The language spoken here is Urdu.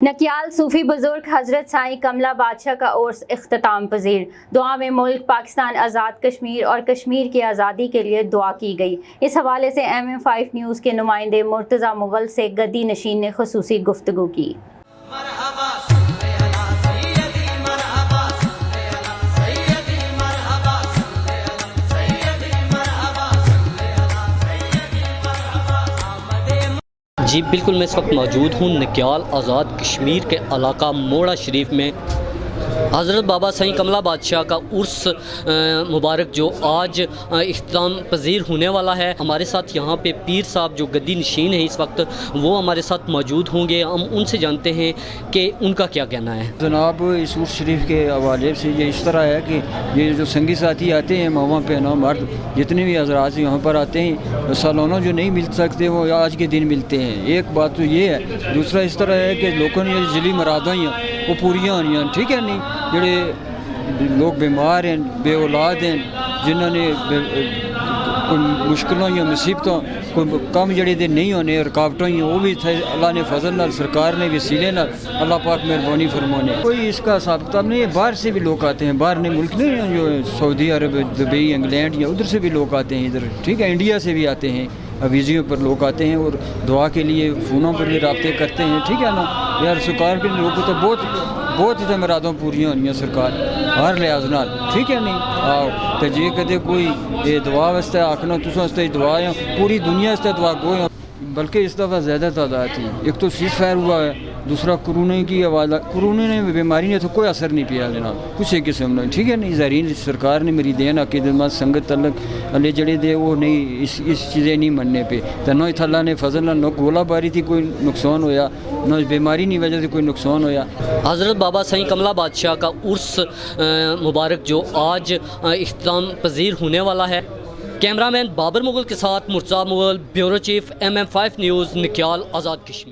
نکیال صوفی بزرگ حضرت سائیں کملا بادشاہ کا عرس اختتام پذیر۔ دعا میں ملک پاکستان آزاد کشمیر اور کشمیر کی آزادی کے لیے دعا کی گئی۔ اس حوالے سے MM5 نیوز کے نمائندے مرتضی مغل سے گدی نشین نے خصوصی گفتگو کی۔ جی بالکل، میں اس وقت موجود ہوں نکیال آزاد کشمیر کے علاقہ موڑا شریف میں۔ حضرت بابا سائیں کملا بادشاہ کا عرس مبارک جو آج اختتام پذیر ہونے والا ہے، ہمارے ساتھ یہاں پہ پیر صاحب جو گدی نشین ہیں اس وقت، وہ ہمارے ساتھ موجود ہوں گے۔ ہم ان سے جانتے ہیں کہ ان کا کیا کہنا ہے۔ جناب، اس عرس شریف کے حوالے سے یہ اس طرح ہے کہ یہ جو سنگی ساتھی آتے ہیں، ماما پہنا مرد جتنے بھی حضرات یہاں پر آتے ہیں، سالانہ جو نہیں مل سکتے وہ آج کے دن ملتے ہیں۔ ایک بات تو یہ ہے، دوسرا اس طرح ہے کہ لوگوں نے جلی مراداں وہ پوریاں ہونی ہیں، ٹھیک ہے نہیں؟ جڑے لوگ بیمار ہیں، بے اولاد ہیں، جنہوں نے کوئی مشکلوں یا مصیبتوں کوئی کام جڑے دے نہیں ہونے، رکاوٹوں ہی وہ بھی تھے، اللہ نے فضل نال، سرکار نے وسیلے نال، اللہ پاک مہربانی فرمانے۔ کوئی اس کا حساب کتاب نہیں ہے، باہر سے بھی لوگ آتے ہیں، باہر نے ملک نہیں ہیں جو سعودی عرب، دبئی، انگلینڈ یا ادھر سے بھی لوگ آتے ہیں ادھر، ٹھیک ہے، انڈیا سے بھی آتے ہیں، ویزیوں پر لوگ آتے ہیں اور دعا کے لیے فونوں پر بھی رابطے کرتے ہیں، ٹھیک ہے نا یار؟ سرکار کے لوگوں کو تو بہت ادھر مرادوں پوریاں ہونی ہیں سرکار ہر لحاظ نال، ٹھیک ہے نہیں؟ آؤ تو جی کدے کوئی یہ دعا واسطے آخنا تساں واسطے دعا ہے، پوری دنیا واسطے دعا گو ہے، بلکہ اس دفعہ زیادہ تعداد تھی۔ ایک تو سیز فائر ہوا ہے، دوسرا کرونے کی آواز، کرونے نے بیماری نے تو کوئی اثر نہیں پیا جناب کسی قسم میں، ٹھیک ہے نہیں؟ زہرین سرکار نے میری دین عقیدت سنگت تلک اللہ جڑے دے وہ نہیں اس چیزیں نہیں مننے پہ، تو نہ اللہ نے فضل نہ گولہ باری تھی کوئی نقصان ہویا، نہ بیماری کی وجہ سے کوئی نقصان ہویا۔ حضرت بابا سائیں کملا بادشاہ کا عرس مبارک جو آج اختتام پذیر ہونے والا ہے۔ کیمرہ مین بابر مغل کے ساتھ Murtaza Mughal, bureau chief MM5 news, Nakyal Azad Kashmir.